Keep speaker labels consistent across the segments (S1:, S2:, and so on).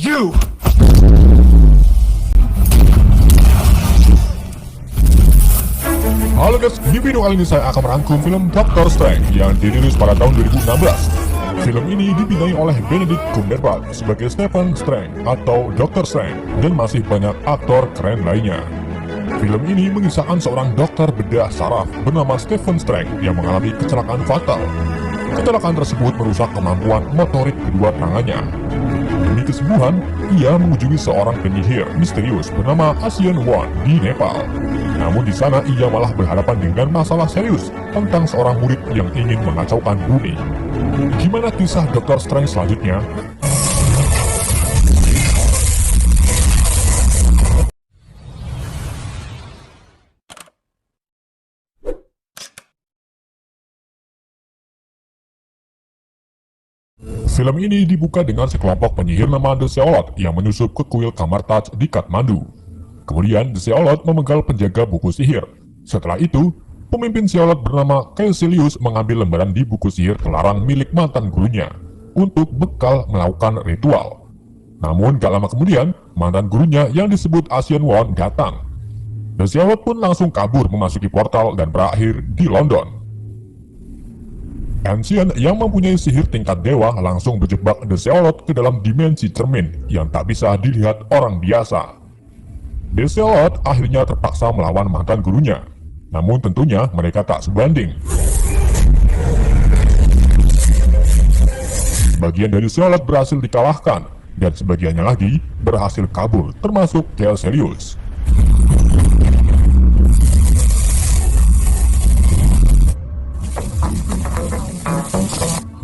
S1: you! Halo guys, di video kali ini saya akan merangkum film Doctor Strange yang dirilis pada tahun 2016. Film ini dibinai oleh Benedict Cumberbatch sebagai Stephen Strange atau Doctor Strange dan masih banyak aktor keren lainnya. Film ini mengisahkan seorang dokter bedah saraf bernama Stephen Strange yang mengalami kecelakaan fatal. Kecelakaan tersebut merusak kemampuan motorik kedua tangannya. Demi kesembuhan, ia mengunjungi seorang penyihir misterius bernama Asian Won di Nepal. Namun di sana ia malah berhadapan dengan masalah serius tentang seorang murid yang ingin mengacaukan bumi. Gimana kisah Dr. Strange selanjutnya? Film ini dibuka dengan sekelompok penyihir nama The Seolot yang menyusup ke kuil Kamartaj di Kathmandu. Kemudian The Seolot memegal penjaga buku sihir. Setelah itu, pemimpin Seolot bernama Caecilius mengambil lembaran di buku sihir terlarang milik mantan gurunya untuk bekal melakukan ritual. Namun gak lama kemudian, mantan gurunya yang disebut Asian Won datang. The Seolot pun langsung kabur memasuki portal dan berakhir di London. Ancient yang mempunyai sihir tingkat dewa langsung berjebak The Seolot ke dalam dimensi cermin yang tak bisa dilihat orang biasa. The Seolot akhirnya terpaksa melawan mantan gurunya, namun tentunya mereka tak sebanding. Sebagian dari Seolot berhasil dikalahkan, dan sebagiannya lagi berhasil kabur, termasuk Caecilius.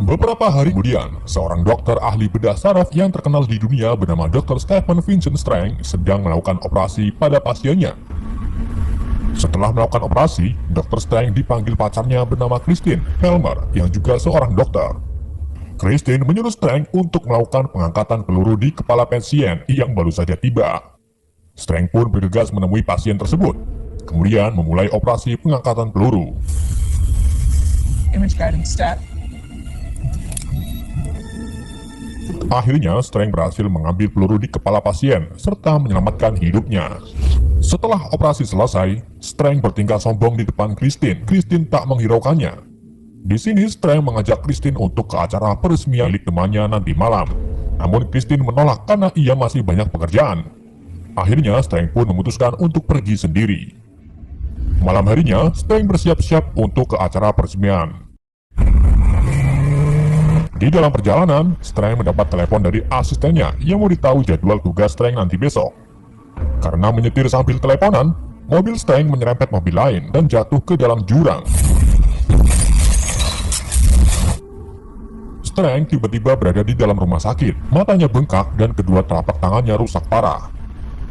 S1: Beberapa hari kemudian, seorang dokter ahli bedah saraf yang terkenal di dunia bernama Dr. Stephen Vincent Strange sedang melakukan operasi pada pasiennya. Setelah melakukan operasi, Dr. Strange dipanggil pacarnya bernama Christine Helmer yang juga seorang dokter. Christine menyuruh Strange untuk melakukan pengangkatan peluru di kepala pasien yang baru saja tiba. Strange pun bergegas menemui pasien tersebut, kemudian memulai operasi pengangkatan peluru.
S2: Image guidance stat.
S1: Akhirnya, Strange berhasil mengambil peluru di kepala pasien serta menyelamatkan hidupnya. Setelah operasi selesai, Strange bertingkah sombong di depan Christine. Christine tak menghiraukannya. Di sini, Strange mengajak Christine untuk ke acara peresmian milik temannya nanti malam. Namun Christine menolak karena ia masih banyak pekerjaan. Akhirnya, Strange pun memutuskan untuk pergi sendiri. Malam harinya, Strange bersiap-siap untuk ke acara peresmian. Di dalam perjalanan, Strange mendapat telepon dari asistennya yang memberitahu jadwal tugas Strange nanti besok. Karena menyetir sambil teleponan, mobil Strange menyerempet mobil lain dan jatuh ke dalam jurang. Strange tiba-tiba berada di dalam rumah sakit, matanya bengkak dan kedua telapak tangannya rusak parah.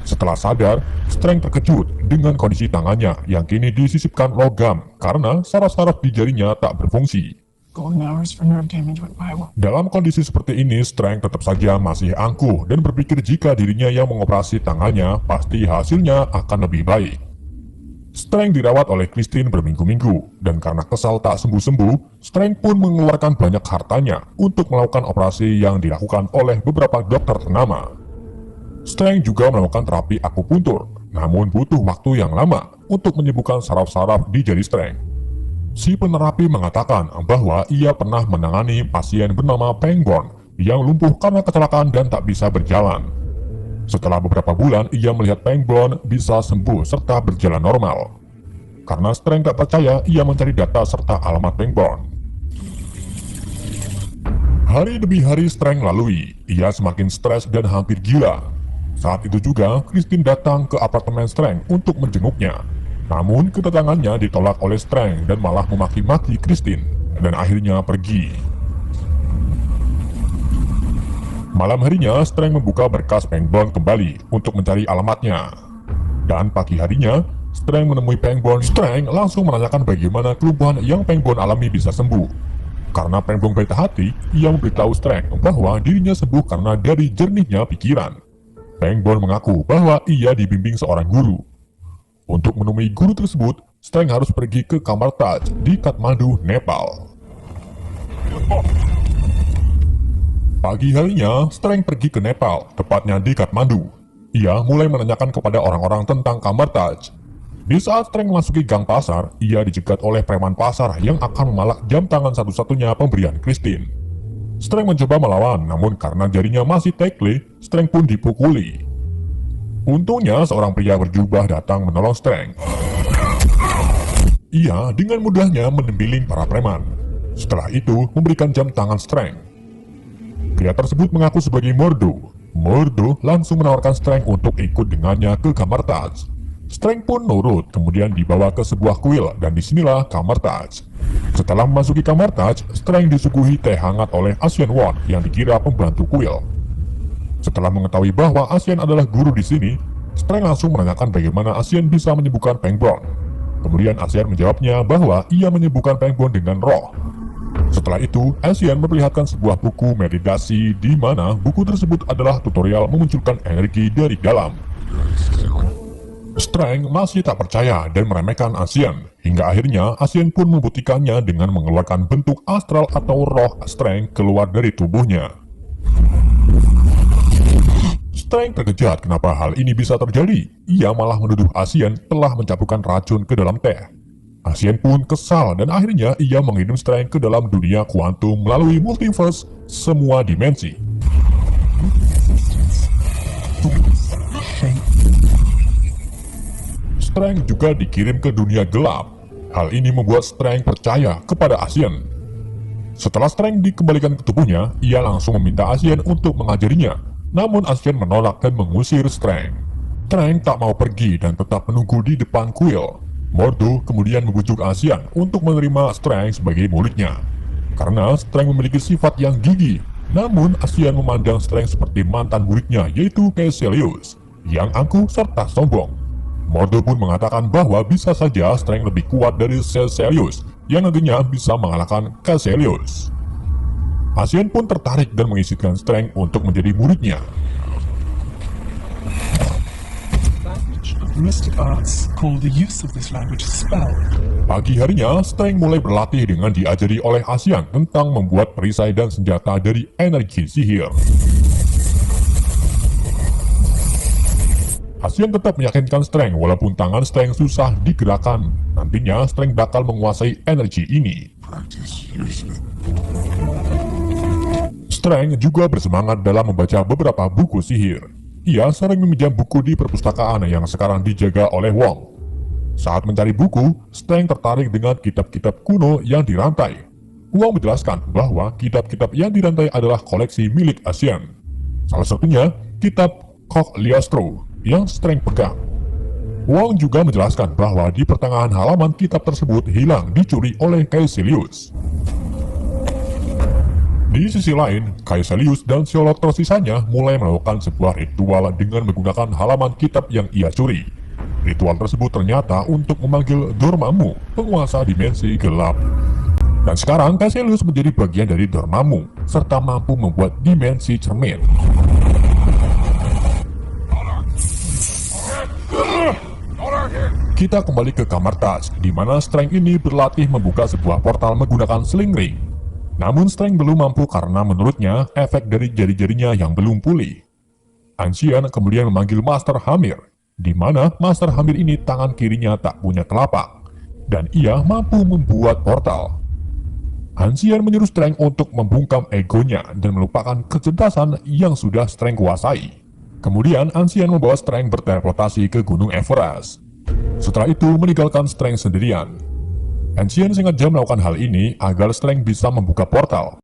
S1: Setelah sadar, Strange terkejut dengan kondisi tangannya yang kini disisipkan logam karena saraf-saraf di jarinya tak berfungsi.
S2: Golden hours for nerve damage went by.
S1: Dalam kondisi seperti ini, Strange tetap saja masih angkuh dan berpikir jika dirinya yang mengoperasi tangannya, pasti hasilnya akan lebih baik. Strange dirawat oleh Christine berminggu-minggu, dan karena kesal tak sembuh-sembuh, Strange pun mengeluarkan banyak hartanya untuk melakukan operasi yang dilakukan oleh beberapa dokter ternama. Strange juga melakukan terapi akupuntur, namun butuh waktu yang lama untuk menyembuhkan saraf-saraf di jari Strange. Si penerapi mengatakan bahwa ia pernah menangani pasien bernama Pangborn yang lumpuh karena kecelakaan dan tak bisa berjalan. Setelah beberapa bulan, ia melihat Pangborn bisa sembuh serta berjalan normal. Karena Strange tak percaya, ia mencari data serta alamat Pangborn. Hari demi hari Strange lalui, ia semakin stres dan hampir gila. Saat itu juga, Christine datang ke apartemen Strange untuk menjenguknya. Namun kedatangannya ditolak oleh Strange dan malah memaki-maki Christine dan akhirnya pergi. Malam harinya, Strange membuka berkas Pangborn kembali untuk mencari alamatnya. Dan pagi harinya, Strange menemui Pangborn. Strange langsung menanyakan bagaimana kelumpuhan yang Pangborn alami bisa sembuh. Karena Pangborn baik hati, ia memberitahu Strange bahwa dirinya sembuh karena dari jernihnya pikiran. Pangborn mengaku bahwa ia dibimbing seorang guru. Untuk menemui guru tersebut, Strange harus pergi ke Kamartaj di Kathmandu, Nepal. Pagi harinya, Strength pergi ke Nepal, tepatnya di Kathmandu. Ia mulai menanyakan kepada orang-orang tentang Kamartaj. Di saat Strength memasuki gang pasar, ia dicegat oleh preman pasar yang akan memalak jam tangan satu-satunya pemberian Christine. Strength mencoba melawan, namun karena jarinya masih tekle, Strength pun dipukuli. Untungnya seorang pria berjubah datang menolong Strength. Ia dengan mudahnya menembiling para preman. Setelah itu, memberikan jam tangan Strength. Pria tersebut mengaku sebagai Mordo. Mordo langsung menawarkan Strength untuk ikut dengannya ke Kamartaj. Strength pun nurut, kemudian dibawa ke sebuah kuil, dan disinilah Kamartaj. Setelah memasuki Kamartaj, Strength disuguhi teh hangat oleh Asian Won yang dikira pembantu kuil. Setelah mengetahui bahwa Asian adalah guru di sini, Strength langsung menanyakan bagaimana Asian bisa menyembuhkan Pengbon. Kemudian Asian menjawabnya bahwa ia menyembuhkan Pengbon dengan roh. Setelah itu, Asian memperlihatkan sebuah buku meditasi di mana buku tersebut adalah tutorial memunculkan energi dari dalam. Strength masih tak percaya dan meremehkan Asian, hingga akhirnya Asian pun membuktikannya dengan mengeluarkan bentuk astral atau roh Strength keluar dari tubuhnya. Strength terkejut kenapa hal ini bisa terjadi. Ia malah menuduh Asian telah mencampurkan racun ke dalam teh. Asian pun kesal dan akhirnya ia mengirim Strength ke dalam dunia kuantum melalui multiverse semua dimensi. Strength juga dikirim ke dunia gelap. Hal ini membuat Strength percaya kepada Asian. Setelah Strength dikembalikan ke tubuhnya, ia langsung meminta Asian untuk mengajarinya. Namun Asian menolak dan mengusir Strength. Strength tak mau pergi dan tetap menunggu di depan kuil. Mordo kemudian membujuk Asian untuk menerima Strength sebagai muridnya. Karena Strength memiliki sifat yang gigih, namun Asian memandang Strength seperti mantan muridnya yaitu Caecilius, yang angkuh serta sombong. Mordo pun mengatakan bahwa bisa saja Strength lebih kuat dari Caecilius, yang nantinya bisa mengalahkan Caecilius. Asian pun tertarik dan mengizinkan Strength untuk menjadi muridnya.
S2: Mystic arts call the use of this language a spell.
S1: Pagi harinya, Strength mulai berlatih dengan diajari oleh Asian tentang membuat perisai dan senjata dari energi sihir. Asian tetap meyakinkan Strength walaupun tangan Strength susah digerakkan. Nantinya Strength bakal menguasai energi ini. Strength juga bersemangat dalam membaca beberapa buku sihir. Ia sering meminjam buku di perpustakaan yang sekarang dijaga oleh Wong. Saat mencari buku, Strength tertarik dengan kitab-kitab kuno yang dirantai. Wong menjelaskan bahwa kitab-kitab yang dirantai adalah koleksi milik Asian. Salah satunya, kitab Cagliostro yang Strength pegang. Wong juga menjelaskan bahwa di pertengahan halaman kitab tersebut hilang dicuri oleh Caecilius. Di sisi lain, Caecilius dan Siolot tersisanya mulai melakukan sebuah ritual dengan menggunakan halaman kitab yang ia curi. Ritual tersebut ternyata untuk memanggil Dormammu, penguasa dimensi gelap. Dan sekarang Caecilius menjadi bagian dari Dormammu, serta mampu membuat dimensi cermin. Kita kembali ke Kamartaj, di mana Strength ini berlatih membuka sebuah portal menggunakan sling ring. Namun Strength belum mampu karena menurutnya efek dari jari-jarinya yang belum pulih. Ancient kemudian memanggil Master Hamir, di mana Master Hamir ini tangan kirinya tak punya telapak, dan ia mampu membuat portal. Ancient menyuruh Strength untuk membungkam egonya dan melupakan kecerdasan yang sudah Strength kuasai. Kemudian Ancient membawa Strength berteleportasi ke Gunung Everest. Setelah itu meninggalkan Strength sendirian. Ancient sengaja melakukan hal ini agar Strength bisa membuka portal.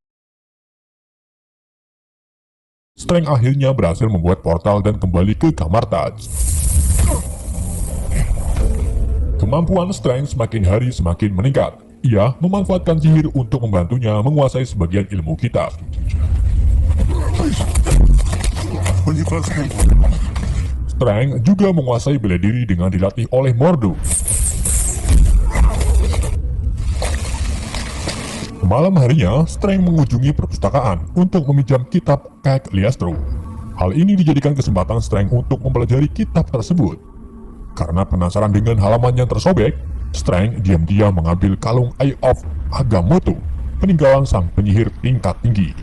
S1: Strength akhirnya berhasil membuat portal dan kembali ke Kamartaj. Kemampuan Strength semakin hari semakin meningkat. Ia memanfaatkan sihir untuk membantunya menguasai sebagian ilmu kitab. Strength juga menguasai bela diri dengan dilatih oleh Mordo. Malam harinya, Strength mengunjungi perpustakaan untuk meminjam kitab Cagliostro. Hal ini dijadikan kesempatan Strength untuk mempelajari kitab tersebut. Karena penasaran dengan halaman yang tersobek, Strength diam-diam mengambil kalung Eye of Agamotto, peninggalan sang penyihir tingkat tinggi.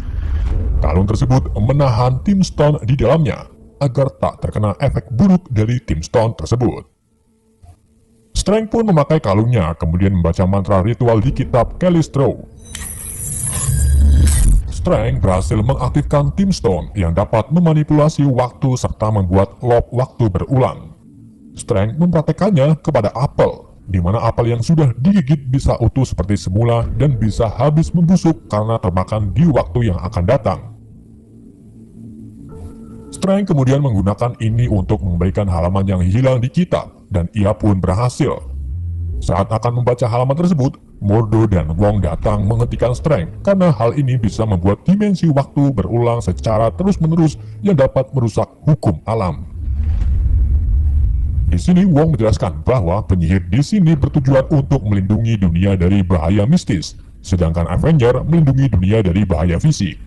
S1: Kalung tersebut menahan tim Stone di dalamnya agar tak terkena efek buruk dari tim Stone tersebut. Strength pun memakai kalungnya, kemudian membaca mantra ritual di kitab Calistro. Strength berhasil mengaktifkan tim Stone yang dapat memanipulasi waktu serta membuat loop waktu berulang. Strength mempraktekannya kepada apel, di mana apel yang sudah digigit bisa utuh seperti semula dan bisa habis membusuk karena termakan di waktu yang akan datang. Strength kemudian menggunakan ini untuk mengembalikan halaman yang hilang di kitab, dan ia pun berhasil. Saat akan membaca halaman tersebut, Mordo dan Wong datang menghentikan Strength karena hal ini bisa membuat dimensi waktu berulang secara terus-menerus yang dapat merusak hukum alam. Di sini Wong menjelaskan bahwa penyihir di sini bertujuan untuk melindungi dunia dari bahaya mistis, sedangkan Avenger melindungi dunia dari bahaya fisik.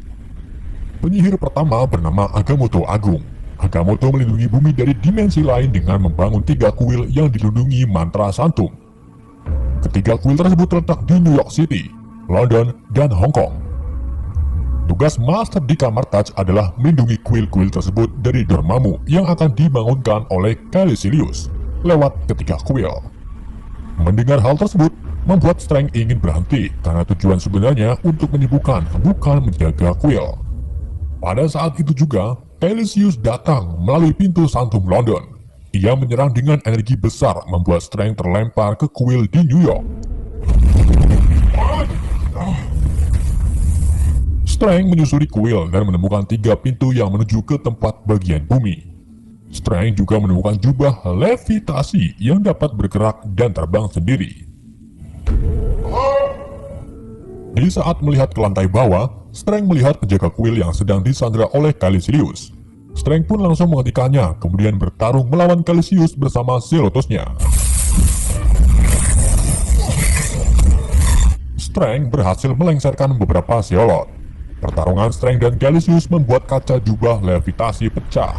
S1: Penyihir pertama bernama Agamotto Agung. Agamotto melindungi bumi dari dimensi lain dengan membangun 3 kuil yang dilindungi mantra Santum. Ketiga kuil tersebut terletak di New York City, London, dan Hong Kong. Tugas Master di Camartage adalah melindungi kuil-kuil tersebut dari Dormammu yang akan dibangunkan oleh Caecilius lewat ketiga kuil. Mendengar hal tersebut, membuat Strength ingin berhenti karena tujuan sebenarnya untuk menyembuhkan, bukan menjaga kuil. Pada saat itu juga, Caecilius datang melalui pintu Santum London. Ia menyerang dengan energi besar, membuat Strength terlempar ke kuil di New York. Strength menyusuri kuil dan menemukan 3 pintu yang menuju ke tempat bagian bumi. Strength juga menemukan jubah levitasi yang dapat bergerak dan terbang sendiri. Di saat melihat ke lantai bawah, Strength melihat penjaga kuil yang sedang disandra oleh Caecilius. Strength pun langsung menghentikannya, kemudian bertarung melawan Caecilius bersama Zelotosnya. Strength berhasil melengsarkan beberapa Zeolot. Pertarungan Strength dan Caecilius membuat kaca jubah levitasi pecah.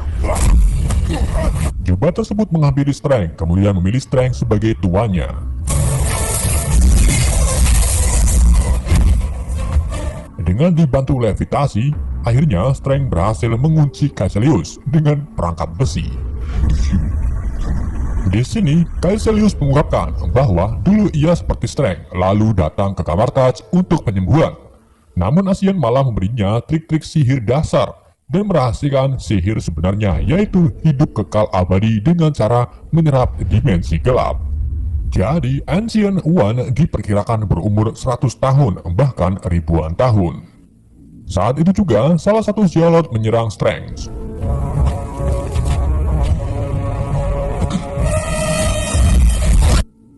S1: Jubah tersebut menghampiri Strength, kemudian memilih Strength sebagai tuannya. Dengan dibantu levitasi, akhirnya Strength berhasil mengunci Caecilius dengan perangkap besi. Di sini, Caecilius mengungkapkan bahwa dulu ia seperti Strength, lalu datang ke Camartage untuk penyembuhan. Namun Asian malah memberinya trik-trik sihir dasar dan merahasiakan sihir sebenarnya, yaitu hidup kekal abadi dengan cara menyerap dimensi gelap. Jadi, Ancient One diperkirakan berumur 100 tahun, bahkan ribuan tahun. Saat itu juga, salah satu Zeolot menyerang Strength.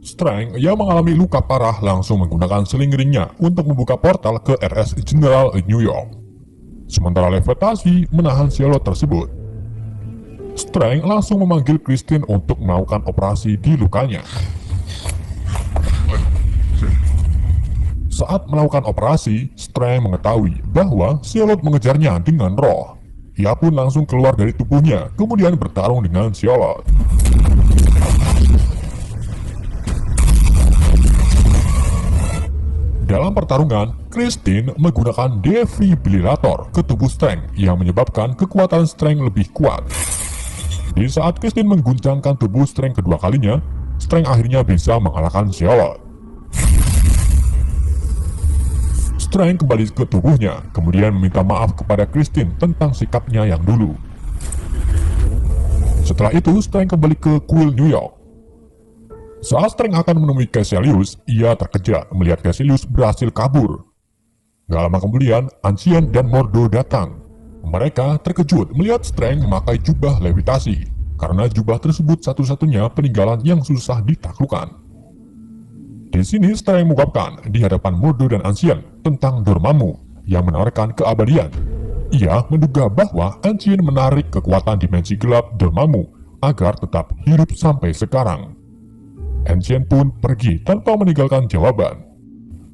S1: Strength yang mengalami luka parah langsung menggunakan seling-ringnya untuk membuka portal ke RS General New York. Sementara levitasi menahan Zeolot tersebut. Strength langsung memanggil Christine untuk melakukan operasi di lukanya. Saat melakukan operasi, Strength mengetahui bahwa Zeolot mengejarnya dengan roh. Ia pun langsung keluar dari tubuhnya, kemudian bertarung dengan Zeolot. Dalam pertarungan, Christine menggunakan defibrillator ke tubuh Strength yang menyebabkan kekuatan Strength lebih kuat. Di saat Christine mengguncangkan tubuh Strength kedua kalinya, Strength akhirnya bisa mengalahkan Zeolot. Strength kembali ke tubuhnya, kemudian meminta maaf kepada Christine tentang sikapnya yang dulu. Setelah itu, Strength kembali ke kuil New York. Saat Strength akan menemui Caecilius, ia terkejut melihat Caecilius berhasil kabur. Gak lama kemudian, Ancient dan Mordo datang. Mereka terkejut melihat Strength memakai jubah levitasi, karena jubah tersebut satu-satunya peninggalan yang susah ditaklukkan. Di sini Strength mengungkapkan di hadapan Mordo dan Ancient tentang Dormammu yang menawarkan keabadian. Ia menduga bahwa Ancient menarik kekuatan dimensi gelap Dormammu agar tetap hidup sampai sekarang. Ancient pun pergi tanpa meninggalkan jawaban.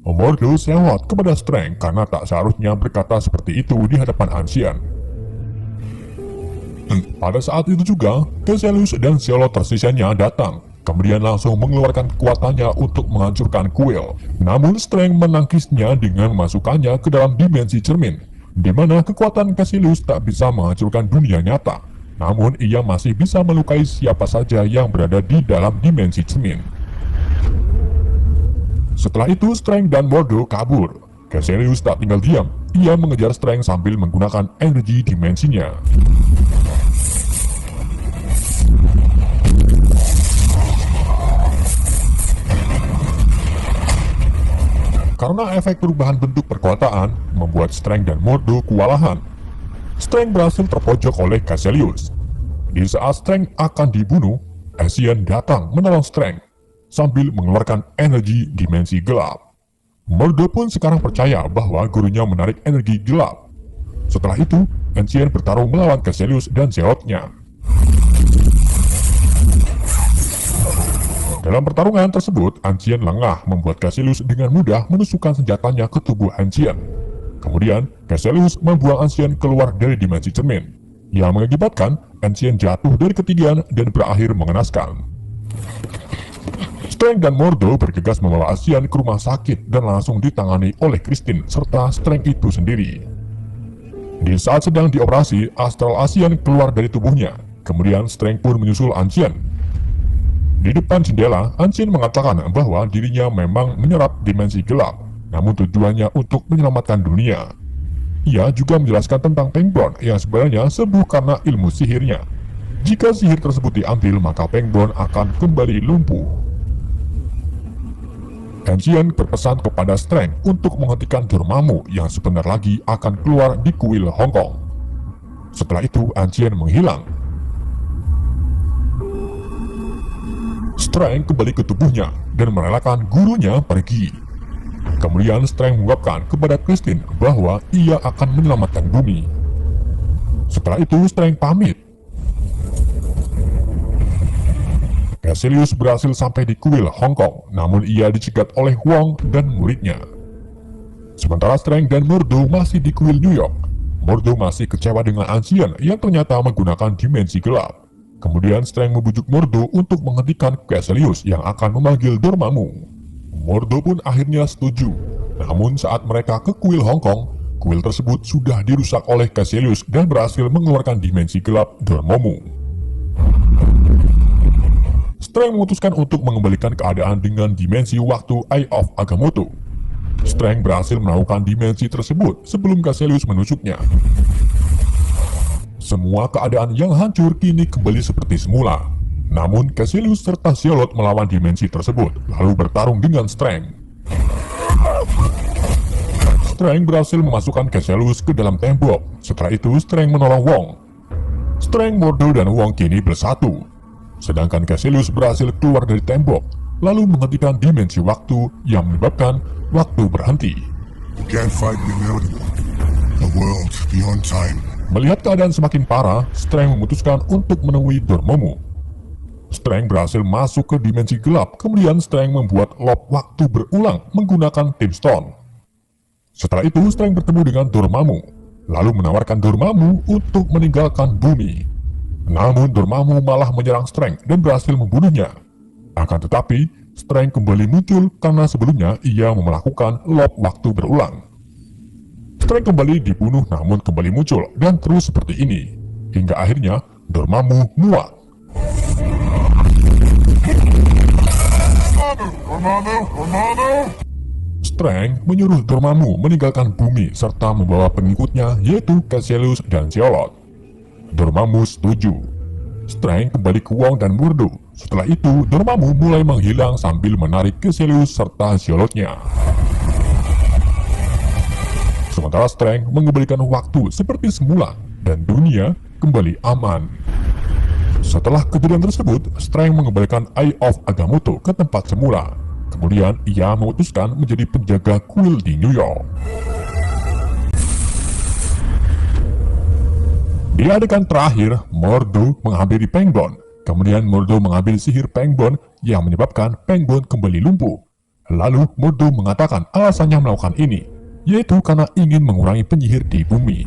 S1: Mordo sewot kepada Strength karena tak seharusnya berkata seperti itu di hadapan Ancient. Pada saat itu juga, Caecilius dan Zeolot tersisanya datang. Kemudian langsung mengeluarkan kekuatannya untuk menghancurkan kuil. Namun Strength menangkisnya dengan memasukkannya ke dalam dimensi cermin. di mana kekuatan Caecilius tak bisa menghancurkan dunia nyata, namun ia masih bisa melukai siapa saja yang berada di dalam dimensi cermin. Setelah itu, Strange dan Mordo kabur. Caecilius tak tinggal diam, ia mengejar Strange sambil menggunakan energi dimensinya. Karena efek perubahan bentuk perkotaan membuat Strange dan Mordo kewalahan. Strange berhasil terpojok oleh Caecilius. Di saat Strange akan dibunuh, Ancient datang menolong Strange sambil mengeluarkan energi dimensi gelap. Mordo pun sekarang percaya bahwa gurunya menarik energi gelap. Setelah itu, Ancient bertarung melawan Caecilius dan Zealotnya. Dalam pertarungan tersebut, Ancient lengah membuat Caecilius dengan mudah menusukkan senjatanya ke tubuh Ancient. Kemudian, Caecilius membuang Ancient keluar dari dimensi cermin, yang mengakibatkan Ancient jatuh dari ketinggian dan berakhir mengenaskan. Strange dan Mordo bergegas membawa Ancient ke rumah sakit dan langsung ditangani oleh Christine serta Strange itu sendiri. Di saat sedang dioperasi, astral Ancient keluar dari tubuhnya. Kemudian Strange pun menyusul Ancient. Di depan jendela, Ancient mengatakan bahwa dirinya memang menyerap dimensi gelap, namun tujuannya untuk menyelamatkan dunia. Ia juga menjelaskan tentang Pengbone yang sebenarnya sembuh karena ilmu sihirnya. Jika sihir tersebut diambil, maka Pengbone akan kembali lumpuh. Ancient berpesan kepada Strange untuk menghentikan Dormammu yang sebentar lagi akan keluar di kuil Hong Kong. Setelah itu, Ancient menghilang. Strange kembali ke tubuhnya dan merelakan gurunya pergi. Kemudian Strange mengungkapkan kepada Christine bahwa ia akan menyelamatkan bumi. Setelah itu Strange pamit. Caecilius berhasil sampai di kuil Hong Kong, namun ia dicegat oleh Wong dan muridnya. Sementara Strange dan Mordo masih di kuil New York. Mordo masih kecewa dengan Ancient yang ternyata menggunakan dimensi gelap. Kemudian Strange membujuk Mordo untuk menghentikan Caecilius yang akan memanggil Dormammu. Mordo pun akhirnya setuju. Namun saat mereka ke kuil Hong Kong, kuil tersebut sudah dirusak oleh Caecilius dan berhasil mengeluarkan dimensi gelap Dormammu. Strange memutuskan untuk mengembalikan keadaan dengan dimensi waktu Eye of Agamotto. Strange berhasil melakukan dimensi tersebut sebelum Caecilius menusuknya. Semua keadaan yang hancur kini kembali seperti semula. Namun Caecilius serta Zealot melawan dimensi tersebut, lalu bertarung dengan Strange. Strange berhasil memasukkan Caecilius ke dalam tembok. Setelah itu Strange menolong Wong. Strange, Mordo, dan Wong kini bersatu. Sedangkan Caecilius berhasil keluar dari tembok, lalu menghentikan dimensi waktu yang menyebabkan waktu berhenti.
S3: You can't fight me, Melody. The world beyond time.
S1: Melihat keadaan semakin parah, Strange memutuskan untuk menemui Dormammu. Strange berhasil masuk ke dimensi gelap, kemudian Strange membuat loop waktu berulang menggunakan Time Stone. Setelah itu, Strange bertemu dengan Dormammu, lalu menawarkan Dormammu untuk meninggalkan bumi. Namun Dormammu malah menyerang Strange dan berhasil membunuhnya. Akan tetapi, Strange kembali muncul karena sebelumnya ia melakukan loop waktu berulang. Strange kembali dibunuh namun kembali muncul dan terus seperti ini. Hingga akhirnya Dormammu muak. Strange menyuruh Dormammu meninggalkan bumi serta membawa pengikutnya yaitu Caecilius dan Zealot. Dormammu setuju. Strange kembali ke Wong dan Mordo. Setelah itu Dormammu mulai menghilang sambil menarik Caecilius serta Zealotnya. Sementara Strange mengembalikan waktu seperti semula dan dunia kembali aman. Setelah kejadian tersebut, Strange mengembalikan Eye of Agamotto ke tempat semula. Kemudian ia memutuskan menjadi penjaga kuil di New York. Di adegan terakhir, Mordo menghampiri Pengbone. Kemudian Mordo mengambil sihir Pengbone yang menyebabkan Pengbone kembali lumpuh. Lalu Mordo mengatakan alasannya melakukan ini, yaitu karena ingin mengurangi penyihir di bumi.